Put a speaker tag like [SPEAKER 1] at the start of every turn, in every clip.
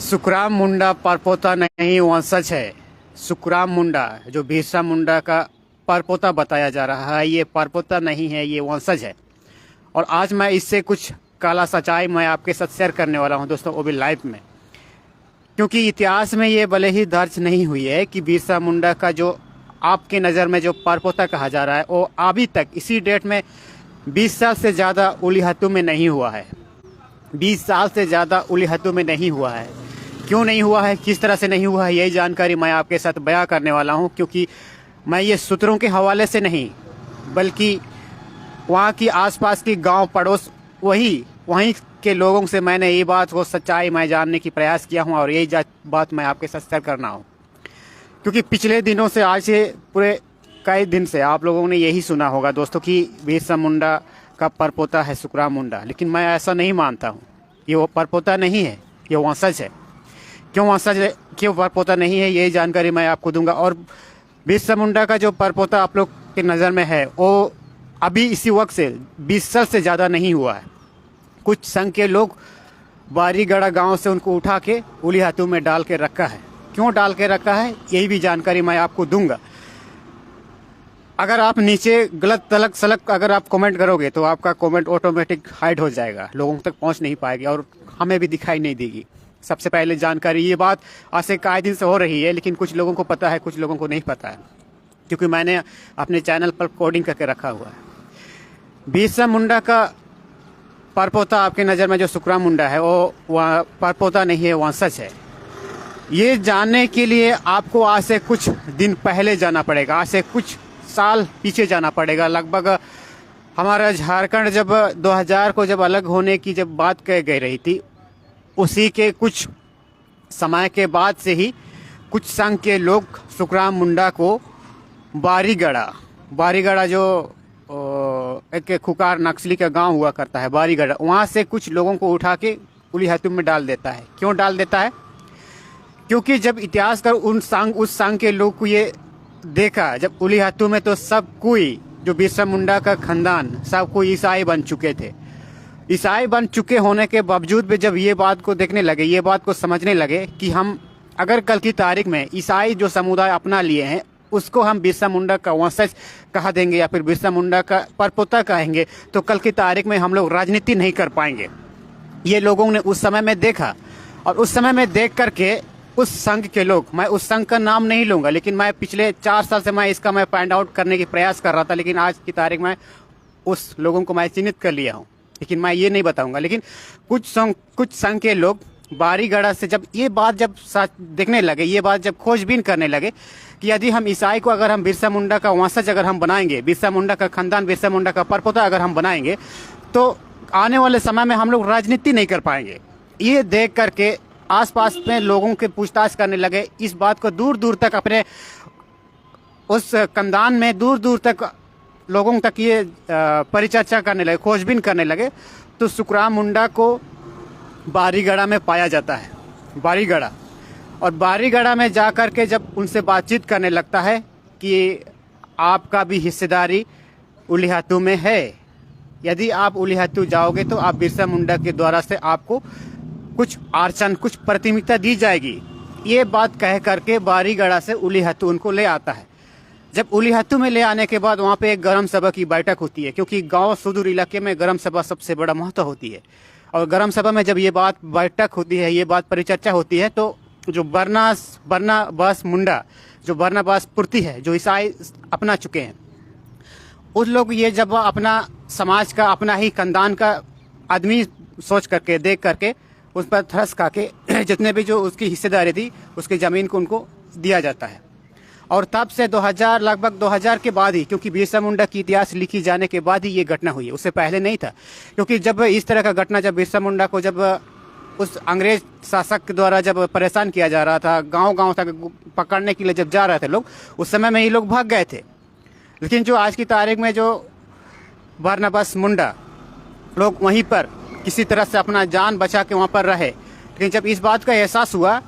[SPEAKER 1] सुखराम मुंडा परपोता नहीं वंशज है। सुखराम मुंडा जो बिरसा मुंडा का परपोता बताया जा रहा है, ये परपोता नहीं है, ये वंशज है। और आज मैं इससे कुछ काला सच्चाई मैं आपके साथ शेयर करने वाला हूं दोस्तों, वो भी लाइव में। क्योंकि इतिहास में ये भले ही दर्ज नहीं हुई है कि बिरसा मुंडा का जो आपके नज़र में जो परपोता कहा जा रहा है, वो अभी तक इसी डेट में 20 साल से ज़्यादा उलीहतों में नहीं हुआ है। 20 साल से ज़्यादा उलीहतों में नहीं हुआ है। क्यों नहीं हुआ है, किस तरह से नहीं हुआ है, यही जानकारी मैं आपके साथ बयां करने वाला हूं। क्योंकि मैं ये सूत्रों के हवाले से नहीं, बल्कि वहाँ की आसपास की गांव पड़ोस वहीं के लोगों से मैंने ये बात को सच्चाई मैं जानने की प्रयास किया हूँ, और यही बात मैं आपके साथ शेयर करना हूँ। क्योंकि पिछले दिनों से, आज से पूरे कई दिन से आप लोगों ने यही सुना होगा दोस्तों कि बिरसा मुंडा का परपोता है सुखराम मुंडा। लेकिन मैं ऐसा नहीं मानता हूँ। ये वो परपोता नहीं है, ये वंशज है। क्यों वंशज है, क्यों परपोता नहीं है, यही जानकारी मैं आपको दूंगा। और बिरसा मुंडा का जो परपोता आप लोग के नज़र में है, वो अभी इसी वक्त से 20 साल से ज़्यादा नहीं हुआ है। कुछ संघ के लोग बारीगढ़ा गांव से उनको उठा के उलीहतों में डाल के रखा है। क्यों डाल के रखा है, यही भी जानकारी मैं आपको दूंगा। अगर आप नीचे गलत तलक सलक अगर आप कमेंट करोगे तो आपका कमेंट ऑटोमेटिक हाइड हो जाएगा, लोगों तक पहुंच नहीं पाएगी और हमें भी दिखाई नहीं देगी। सबसे पहले जानकारी, ये बात आज से कई दिन से हो रही है, लेकिन कुछ लोगों को पता है, कुछ लोगों को नहीं पता है, क्योंकि मैंने अपने चैनल पर कोडिंग करके रखा हुआ है। बिरसा मुंडा का परपोता आपके नज़र में जो सुखराम मुंडा है, वो परपोता नहीं है, वंशज है। ये जानने के लिए आपको आज से कुछ दिन पहले जाना पड़ेगा, आज से कुछ साल पीछे जाना पड़ेगा। लगभग हमारा झारखंड जब 2000 को जब अलग होने की जब बात कह गई रही थी, उसी के कुछ समय के बाद से ही कुछ संघ के लोग सुखराम मुंडा को बारीगढ़ा जो एक खुकार नक्सली का गांव हुआ करता है, बारीगढ़ा, वहाँ से कुछ लोगों को उठा के उलीहतों में डाल देता है। क्यों डाल देता है? क्योंकि जब इतिहासकार उस संघ के लोग को ये देखा, जब उलीहतों में, तो सब कोई जो बिरसा मुंडा का खानदान सब कोई ईसाई बन चुके थे। ईसाई बन चुके होने के बावजूद भी जब ये बात को देखने लगे, ये बात को समझने लगे कि हम अगर कल की तारीख में ईसाई जो समुदाय अपना लिए हैं, उसको हम बिरसा मुंडा का वंशज कहा देंगे या फिर बिरसा मुंडा का परपोता कहेंगे, तो कल की तारीख में हम लोग राजनीति नहीं कर पाएंगे। ये लोगों ने उस समय में देखा, और उस समय में देख करके उस संघ के लोग, मैं उस संघ का नाम नहीं लूंगा, लेकिन मैं पिछले 4 साल से मैं इसका मैं फाइंड आउट करने की प्रयास कर रहा था, लेकिन आज की तारीख में उस लोगों को मैं चिन्हित कर लिया हूँ, लेकिन मैं ये नहीं बताऊंगा। लेकिन कुछ संघ के लोग बारीगढ़ा से जब ये बात जब देखने लगे, ये बात जब खोजबीन करने लगे कि यदि हम ईसाई को अगर हम बिरसा मुंडा का वंशज अगर हम बनाएंगे, बिरसा मुंडा का खानदान, बिरसा मुंडा का परपोता अगर हम बनाएंगे, तो आने वाले समय में हम लोग राजनीति नहीं कर पाएंगे। ये देख करके आसपास में लोगों के पूछताछ करने लगे। इस बात को दूर दूर तक अपने उस खानदान में दूर दूर तक लोगों तक ये परिचर्चा करने लगे, खोजबीन करने लगे। तो सुखराम मुंडा को बारीगढ़ा में पाया जाता है, बारीगढ़ा। और बारीगढ़ा में जा कर के जब उनसे बातचीत करने लगता है कि आपका भी हिस्सेदारी उलीहतों में है, यदि आप उलीहतों जाओगे तो आप बिरसा मुंडा के द्वारा से आपको कुछ आर्चन, कुछ प्राथमिकता दी जाएगी। ये बात कह करके बारीगढ़ा से उलीहतों उनको ले आता है। जब उलीहतों में ले आने के बाद वहाँ पे एक ग्राम सभा की बैठक होती है, क्योंकि गांव सुदूर इलाके में ग्राम सभा सबसे बड़ा महत्व होती है। और ग्राम सभा में जब ये बात बैठक होती है, ये बात परिचर्चा होती है, तो जो बरनाबास मुंडा, जो बरनाबास पुर्ती है, जो ईसाई अपना चुके हैं, उस लोग ये जब अपना समाज का, अपना ही खानदान का आदमी सोच करके, देख करके उस पर थ्रस खा के जितने भी जो उसकी हिस्सेदारी थी, उसकी ज़मीन को उनको दिया जाता है। और तब से 2000, लगभग 2000 के बाद ही, क्योंकि बिरसा मुंडा की इतिहास लिखी जाने के बाद ही ये घटना हुई है, उससे पहले नहीं था। क्योंकि जब इस तरह का घटना, जब बिरसा मुंडा को जब उस अंग्रेज शासक के द्वारा जब परेशान किया जा रहा था, गांव-गांव तक पकड़ने के लिए जब जा रहे थे लोग, उस समय में ही लोग भाग गए थे। लेकिन जो आज की तारीख में जो बरनाबास मुंडा लोग वहीं पर किसी तरह से अपना जान बचा के वहाँ पर रहे। लेकिन जब इस बात का एहसास हुआ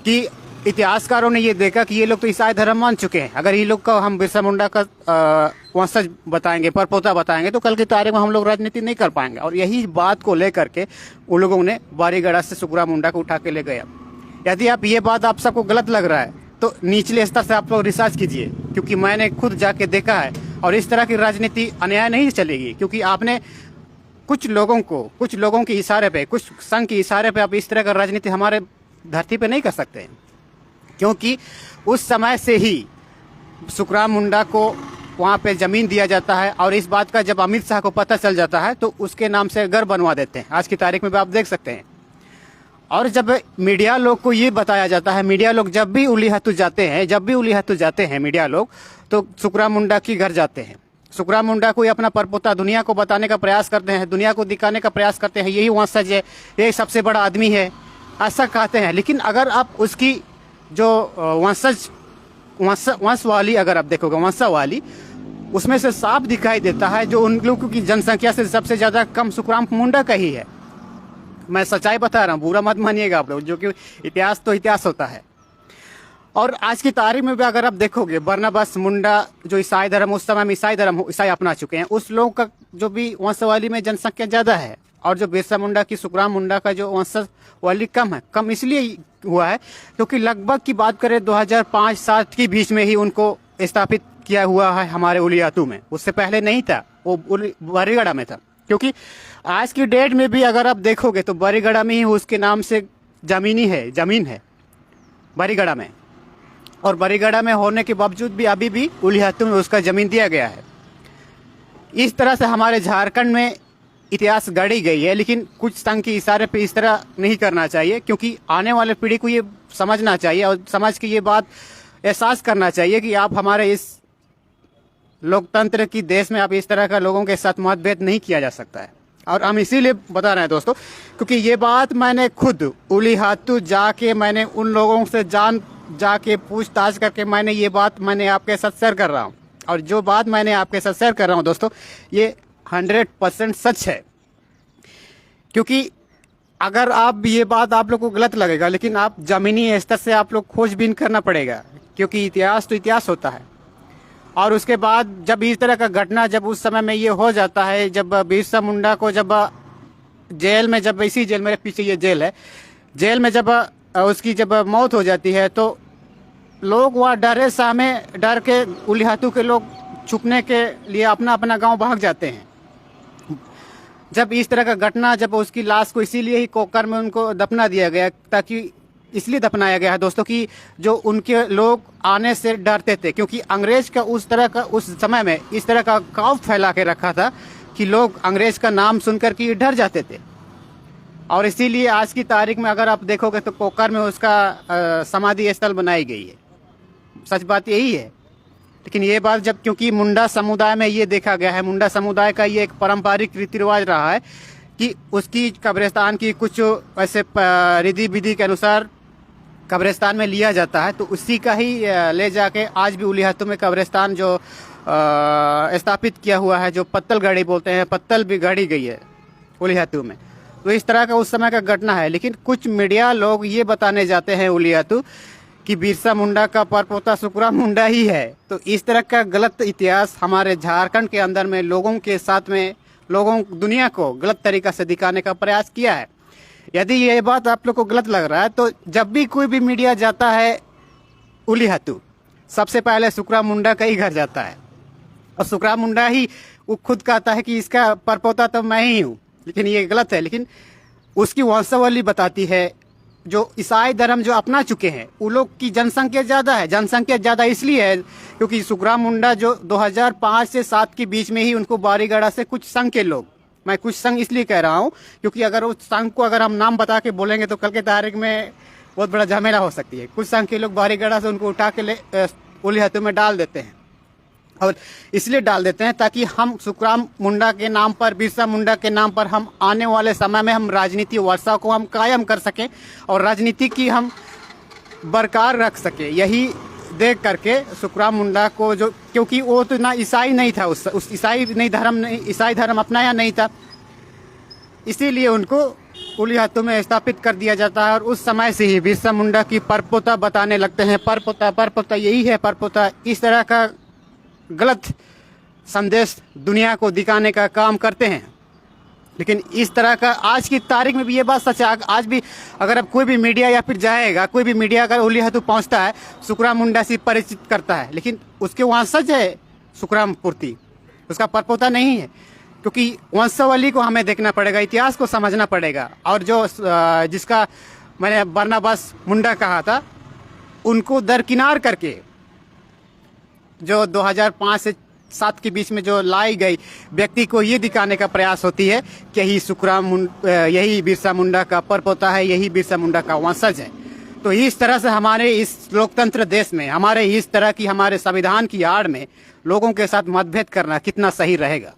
[SPEAKER 1] कि इतिहासकारों ने ये देखा कि ये लोग तो ईसाई धर्म मान चुके हैं, अगर ये लोग का हम बिरसा मुंडा का वंशज बताएंगे, परपोता बताएंगे, तो कल की तारीख में हम लोग राजनीति नहीं कर पाएंगे। और यही बात को लेकर के उन लोगों ने बारीगढ़ा से सुखराम मुंडा को उठा के ले गया। यदि आप ये बात आप सबको गलत लग रहा है तो निचले स्तर से आप लोग रिसर्च कीजिए, क्योंकि मैंने खुद जाके देखा है। और इस तरह की राजनीति अन्याय नहीं चलेगी, क्योंकि आपने कुछ लोगों के इशारे पे, कुछ संघ के इशारे पे आप इस तरह का राजनीति हमारे धरती पे नहीं कर सकते, क्योंकि उस समय से ही सुखराम मुंडा को वहाँ पे जमीन दिया जाता है। और इस बात का जब अमित शाह को पता चल जाता है तो उसके नाम से घर बनवा देते हैं। आज की तारीख में भी आप देख सकते हैं। और जब मीडिया लोग को ये बताया जाता है, मीडिया लोग जब भी उलीहतू जाते हैं मीडिया लोग, तो सुखराम मुंडा की घर जाते हैं। सुखराम मुंडा को अपना परपोता दुनिया को बताने का प्रयास करते हैं, दुनिया को दिखाने का प्रयास करते हैं, यही वंशज है, यही सबसे बड़ा आदमी है, ऐसा कहते हैं। लेकिन अगर आप उसकी जो वंशवाली अगर आप देखोगे, वंशावाली, उसमें से साफ दिखाई देता है जो उन लोगों की जनसंख्या से सबसे ज़्यादा कम सुखराम मुंडा का ही है। मैं सच्चाई बता रहा हूँ, बुरा मत मानिएगा आप लोग, जो कि इतिहास तो इतिहास होता है। और आज की तारीख में भी अगर आप देखोगे, बरनबास मुंडा जो ईसाई धर्म, उस समय में ईसाई अपना चुके हैं, उस लोग का जो भी वंशावली में जनसंख्या ज़्यादा है। और जो बिरसा मुंडा की, सुखराम मुंडा का जो वंशावली कम है, कम इसलिए हुआ है क्योंकि लगभग की बात करें 2005-7 के बीच में ही उनको स्थापित किया हुआ है हमारे उलीयातू में। उससे पहले नहीं था, वो बारीगढ़ा में था। क्योंकि आज की डेट में भी अगर आप देखोगे तो बारीगढ़ा में ही उसके नाम से जमीन है बारीगढ़ा में। और बारीगढ़ा में होने के बावजूद भी अभी भी उलीयातू में उसका जमीन दिया गया है। इस तरह से हमारे झारखंड में इतिहास गढ़ी गई है। लेकिन कुछ संघ के इशारे पे इस तरह नहीं करना चाहिए, क्योंकि आने वाले पीढ़ी को ये समझना चाहिए और समझ के ये बात एहसास करना चाहिए कि आप हमारे इस लोकतंत्र की देश में आप इस तरह का लोगों के साथ मतभेद नहीं किया जा सकता है। और हम इसीलिए बता रहे हैं दोस्तों, क्योंकि ये बात मैंने खुद उलीहातू जाके मैंने उन लोगों से जाके पूछताछ करके मैंने आपके साथ शेयर कर रहा हूँ। और जो बात मैंने आपके साथ शेयर कर रहा हूँ दोस्तों, ये 100% सच है। क्योंकि अगर आप ये बात आप लोग को गलत लगेगा, लेकिन आप जमीनी स्तर से आप लोग खोजबीन करना पड़ेगा, क्योंकि इतिहास तो इतिहास होता है। और उसके बाद जब इस तरह का घटना जब उस समय में ये हो जाता है, जब बिरसा मुंडा को जब जेल में, जब इसी जेल, मेरे पीछे ये जेल है, जेल में जब उसकी जब मौत हो जाती है तो लोग वहाँ डर के उलीहातू के लोग छुपने के लिए अपना अपना गांव भाग जाते हैं। जब इस तरह का घटना, जब उसकी लाश को इसीलिए ही कोकर में उनको दफना दिया गया, ताकि इसलिए दफनाया गया है दोस्तों कि जो उनके लोग आने से डरते थे, क्योंकि अंग्रेज का उस समय में इस तरह का खौफ फैला के रखा था कि लोग अंग्रेज का नाम सुनकर के डर जाते थे। और इसीलिए आज की तारीख में अगर आप देखोगे तो कोकर में उसका समाधि स्थल बनाई गई है। सच बात यही है। लेकिन ये बात जब, क्योंकि मुंडा समुदाय में ये देखा गया है, मुंडा समुदाय का ये एक पारंपरिक रीति रिवाज रहा है कि उसकी कब्रिस्तान की कुछ ऐसे रिधि विधि के अनुसार कब्रिस्तान में लिया जाता है, तो उसी का ही ले जाके आज भी उलीहातू में कब्रिस्तान जो स्थापित किया हुआ है, जो पत्तल गाड़ी बोलते हैं, पत्तल भी गाड़ी गई है उलीहातू में। तो इस तरह का उस समय का घटना है। लेकिन कुछ मीडिया लोग ये बताने जाते हैं उलीहातू कि बिरसा मुंडा का परपोता सुखराम मुंडा ही है। तो इस तरह का गलत इतिहास हमारे झारखंड के अंदर में लोगों के साथ में दुनिया को गलत तरीका से दिखाने का प्रयास किया है। यदि ये बात आप लोग को गलत लग रहा है तो जब भी कोई भी मीडिया जाता है उलीहातू, सबसे पहले सुखराम मुंडा का ही घर जाता है। और सुखराम मुंडा ही वो खुद कहता है कि इसका परपोता तो मैं ही हूँ, लेकिन ये गलत है। लेकिन उसकी वंशावली बताती है, जो ईसाई धर्म जो अपना चुके हैं उन लोग की जनसंख्या ज़्यादा है। जनसंख्या ज़्यादा इसलिए है क्योंकि सुखराम मुंडा जो 2005 से 7 के बीच में ही उनको बारीगढ़ा से कुछ संघ के लोग, मैं कुछ संघ इसलिए कह रहा हूँ क्योंकि अगर उस संघ को अगर हम नाम बता के बोलेंगे तो कल के तारीख में बहुत बड़ा झमेला हो सकती है। कुछ संघ के लोग बारीगढ़ा से उनको उठा के उलीहातू में डाल देते हैं। और इसलिए डाल देते हैं ताकि हम सुखराम मुंडा के नाम पर, बिरसा मुंडा के नाम पर हम आने वाले समय में हम राजनीति वर्षा को हम कायम कर सकें और राजनीति की हम बरकरार रख सके। यही देख करके सुखराम मुंडा को, जो क्योंकि वो तो ना ईसाई नहीं था, उस ईसाई धर्म अपनाया नहीं था, इसीलिए उनको कुली हाथों में स्थापित कर दिया जाता है और उस समय से ही बिरसा मुंडा की परपोता बताने लगते हैं। परपोता यही है परपोता, इस तरह का गलत संदेश दुनिया को दिखाने का काम करते हैं। लेकिन इस तरह का आज की तारीख में भी ये बात सच है। आज भी अगर अब कोई भी मीडिया या फिर जाएगा, कोई भी मीडिया अगर उली हाथू पहुंचता है, सुखराम मुंडा से परिचित करता है, लेकिन उसके वहाँ सच है सुखराम पूर्ति, उसका परपोता नहीं है। क्योंकि वंशावली को हमें देखना पड़ेगा, इतिहास को समझना पड़ेगा। और जो जिसका मैंने बरनाबास मुंडा कहा था, उनको दरकिनार करके जो 2005 से 7 के बीच में जो लाई गई व्यक्ति को ये दिखाने का प्रयास होती है कि यही बिरसा मुंडा का परपोता है, यही बिरसा मुंडा का वंशज है। तो इस तरह से हमारे इस लोकतंत्र देश में, हमारे इस तरह की हमारे संविधान की आड़ में लोगों के साथ मतभेद करना कितना सही रहेगा।